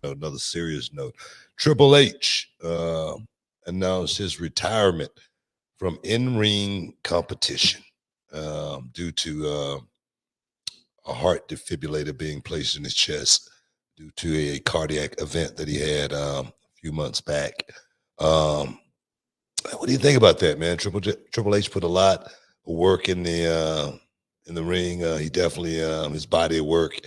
Another serious note. Triple H announced his retirement from in-ring competition due to a heart defibrillator being placed in his chest due to a cardiac event that he had a few months back. What do you think about that, man? Triple H put a lot of work in the ring. He definitely his body of work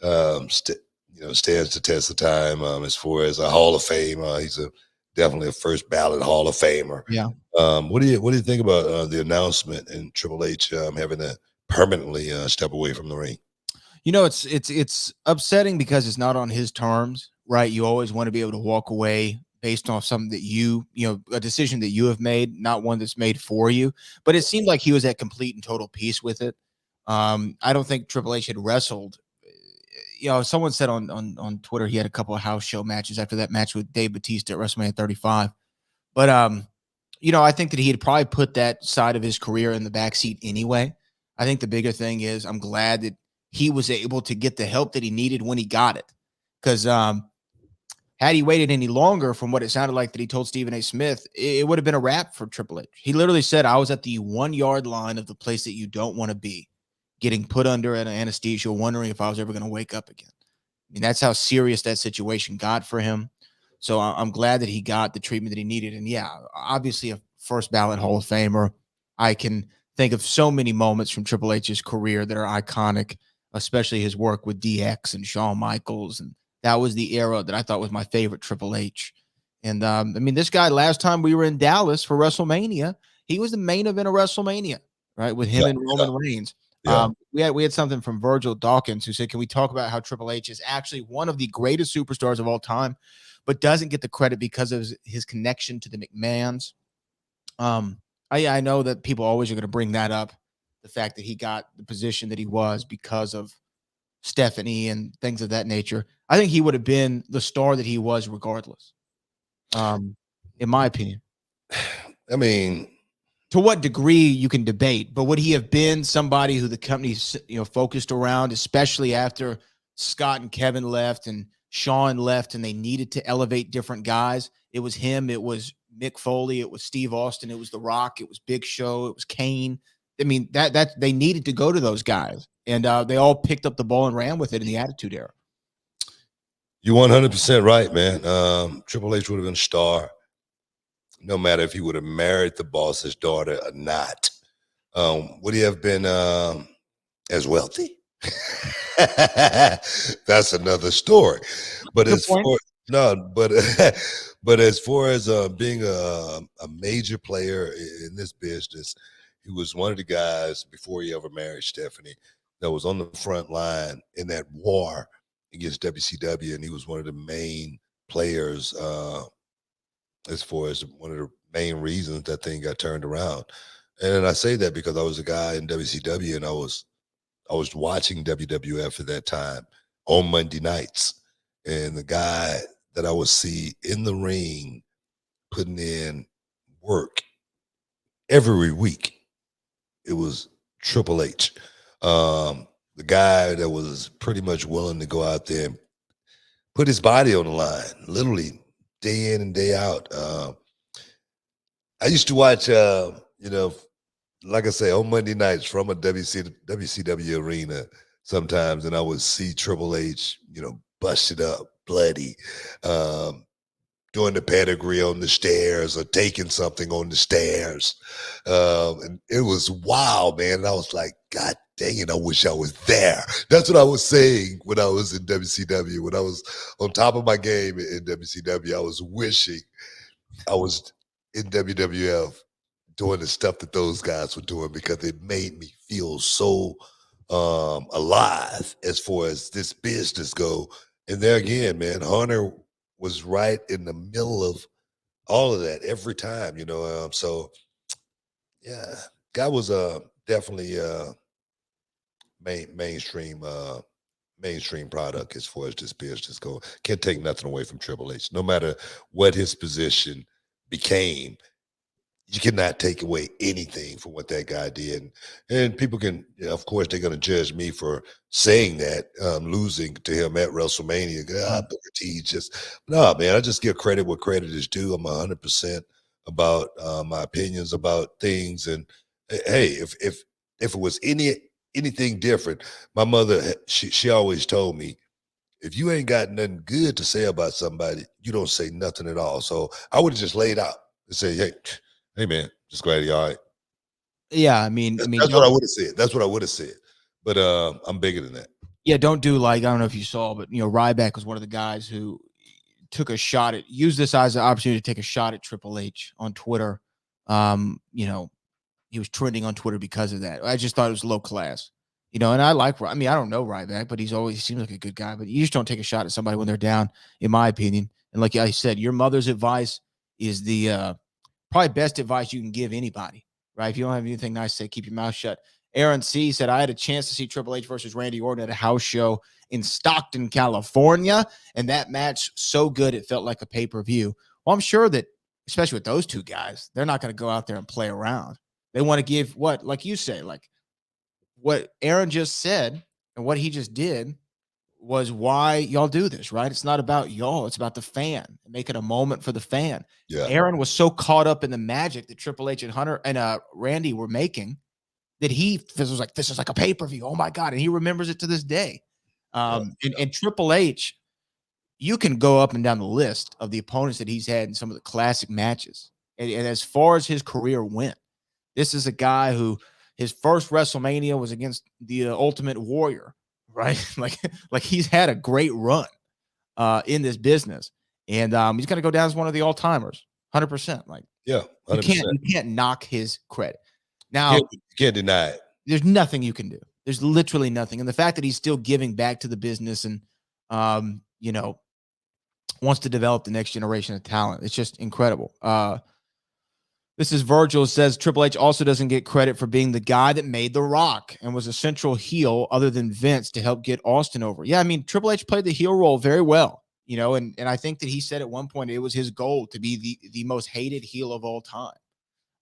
stands the test of time as far as a Hall of Fame. He's definitely a first ballot Hall of Famer. Yeah. What do you think about the announcement and Triple H having to permanently step away from the ring? You know, it's upsetting because it's not on his terms, right? You always want to be able to walk away based on something that a decision that you have made, not one that's made for you. But it seemed like he was at complete and total peace with it. I don't think Triple H had wrestled. Someone said on Twitter he had a couple of house show matches after that match with Dave Bautista at WrestleMania 35. But I think that he had probably put that side of his career in the backseat anyway. I think the bigger thing is I'm glad that he was able to get the help that he needed when he got it. Because had he waited any longer, from what it sounded like that he told Stephen A. Smith, it would have been a wrap for Triple H. He literally said, I was at the 1 yard line of the place that you don't want to be, getting put under an anesthesia, wondering if I was ever going to wake up again. I mean, that's how serious that situation got for him. So I'm glad that he got the treatment that he needed. And yeah, obviously a first ballot Hall of Famer. I can think of so many moments from Triple H's career that are iconic, especially his work with DX and Shawn Michaels. And that was the era that I thought was my favorite Triple H. And this guy, last time we were in Dallas for WrestleMania, he was the main event of WrestleMania, right? With him and Roman Reigns. Yeah. We had something from Virgil Dawkins who said, can we talk about how Triple H is actually one of the greatest superstars of all time, but doesn't get the credit because of his connection to the McMahons? I know that people always are going to bring that up, the fact that he got the position that he was because of Stephanie and things of that nature. I think he would have been the star that he was regardless, in my opinion. I mean, to what degree you can debate, but would he have been somebody who the company focused around, especially after Scott and Kevin left and Shawn left and they needed to elevate different guys? It was him, it was Mick Foley, it was Steve Austin, it was The Rock, it was Big Show, it was Kane. I mean, that they needed to go to those guys, and they all picked up the ball and ran with it in the Attitude Era. You're 100% right, man. Triple H would have been a star, no matter if he would have married the boss's daughter or not. Would he have been as wealthy? That's another story. But as far but as far as being a major player in this business, he was one of the guys before he ever married Stephanie that was on the front line in that war against WCW, and he was one of the main players as far as one of the main reasons that thing got turned around. And I say that because I was a guy in WCW and I was watching WWF at that time on Monday nights. And the guy that I would see in the ring putting in work every week, it was Triple H. The guy that was pretty much willing to go out there and put his body on the line, literally day in and day out. I used to watch, like I say, on Monday nights from a WCW arena sometimes, and I would see Triple H, busted up, bloody, doing the pedigree on the stairs or taking something on the stairs. And it was wild, man. And I was like, God dang it, I wish I was there. That's what I was saying when I was in WCW. When I was on top of my game in WCW, I was wishing I was in WWF doing the stuff that those guys were doing, because it made me feel so alive as far as this business go. And there again, man, Hunter was right in the middle of all of that every time, so yeah, guy was definitely mainstream product as far as this business go. Can't take nothing away from Triple H, no matter what his position became. you cannot take away anything from what that guy did. And people can, of course, they're going to judge me for saying that, losing to him at WrestleMania. Booker T just, no, man, I just give credit what credit is due. I'm 100% about my opinions about things. And hey, if it was anything different, my mother, she always told me, if you ain't got nothing good to say about somebody, you don't say nothing at all. So I would have just laid out and say, hey man, just glad you're all right. Yeah, I mean, That's what I would have said. That's what I would have said. But I'm bigger than that. yeah, don't do like, I don't know if you saw, but Ryback was one of the guys who took a shot at used this as an opportunity to take a shot at Triple H on Twitter. He was trending on Twitter because of that. I just thought it was low class. And I don't know Ryback, but he seems like a good guy. But you just don't take a shot at somebody when they're down, in my opinion. And like I said, your mother's advice is the probably best advice you can give anybody, right? If you don't have anything nice to say, keep your mouth shut. Aaron C. said, I had a chance to see Triple H versus Randy Orton at a house show in Stockton, California, and that match so good it felt like a pay-per-view. Well, I'm sure that, especially with those two guys, they're not going to go out there and play around. They want to give what, like you say, like what Aaron just said and what he just did was why y'all do this, right? It's not about y'all. It's about the fan. Make it a moment for the fan. Yeah. Aaron was so caught up in the magic that Triple H and Hunter and Randy were making that this was like a pay-per-view. Oh my God. And he remembers it to this day. And Triple H, you can go up and down the list of the opponents that he's had in some of the classic matches. And as far as his career went, this is a guy who his first WrestleMania was against the Ultimate Warrior, right? like he's had a great run in this business. And he's going to go down as one of the all-timers, 100%. Like, 100%. You can't knock his credit. Now, you can't deny it. There's nothing you can do. There's literally nothing. And the fact that he's still giving back to the business and, wants to develop the next generation of talent, it's just incredible. This is Virgil, says Triple H also doesn't get credit for being the guy that made The Rock and was a central heel other than Vince to help get Austin over. Yeah, I mean, Triple H played the heel role very well, and I think that he said at one point it was his goal to be the most hated heel of all time.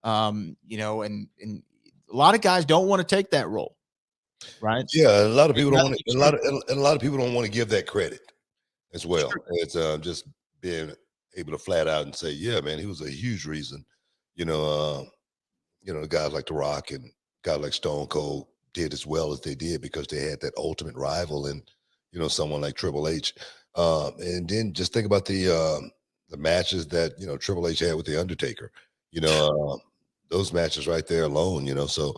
And a lot of guys don't want to take that role, right? Yeah, a lot of people don't want to, a lot of people don't want to give that credit as well. Sure. It's just being able to flat out and say, yeah, man, he was a huge reason. Guys like The Rock and guys like Stone Cold did as well as they did because they had that ultimate rival and someone like Triple H. And then just think about the matches that Triple H had with the Undertaker. Those matches right there alone. So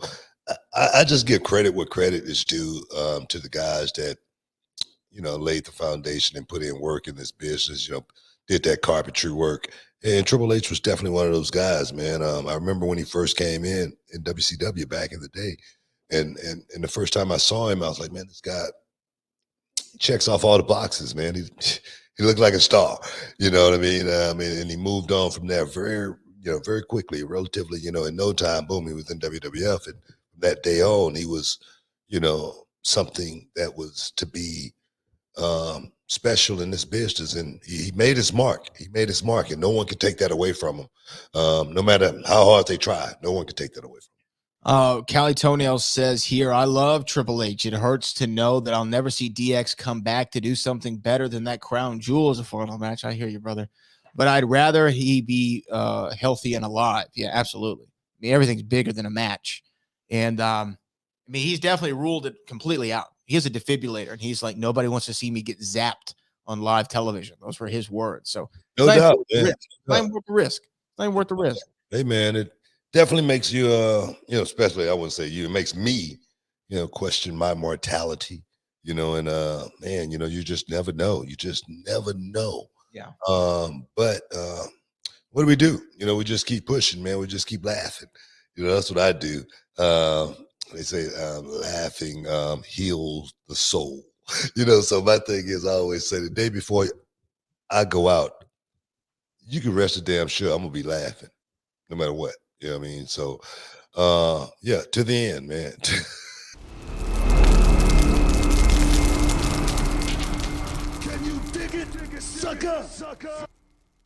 I just give credit where credit is due to the guys that laid the foundation and put in work in this business. Did that carpentry work. And Triple H was definitely one of those guys, man. I remember when he first came in WCW back in the day. And the first time I saw him, I was like, man, this guy checks off all the boxes, man. He looked like a star, you know what I mean? And he moved on from there very quickly, relatively, in no time, boom, he was in WWF. And from that day on, he was, something that was to be special in this business, and he made his mark. And no one can take that away from him. No matter how hard they try, no one can take that away from him. Callie Toenail says here, I love Triple H. It hurts to know that I'll never see DX come back to do something better than that crown jewel as a final match. I hear you, brother. But I'd rather he be healthy and alive. Yeah, absolutely. I mean, everything's bigger than a match. And he's definitely ruled it completely out. He has a defibrillator, and he's like, nobody wants to see me get zapped on live television. Those were his words. So no doubt, it's not even worth the risk. It's not even worth the risk. Hey, man, it definitely makes you, especially I wouldn't say you, it makes me, question my mortality, and man, you just never know. You just never know. Yeah. But what do we do? We just keep pushing, man. We just keep laughing. That's what I do. They say laughing heals the soul. So my thing is I always say the day before I go out, you can rest a damn sure I'm gonna be laughing no matter what. You know what I mean? So to the end, man. Can you dig it, sucker?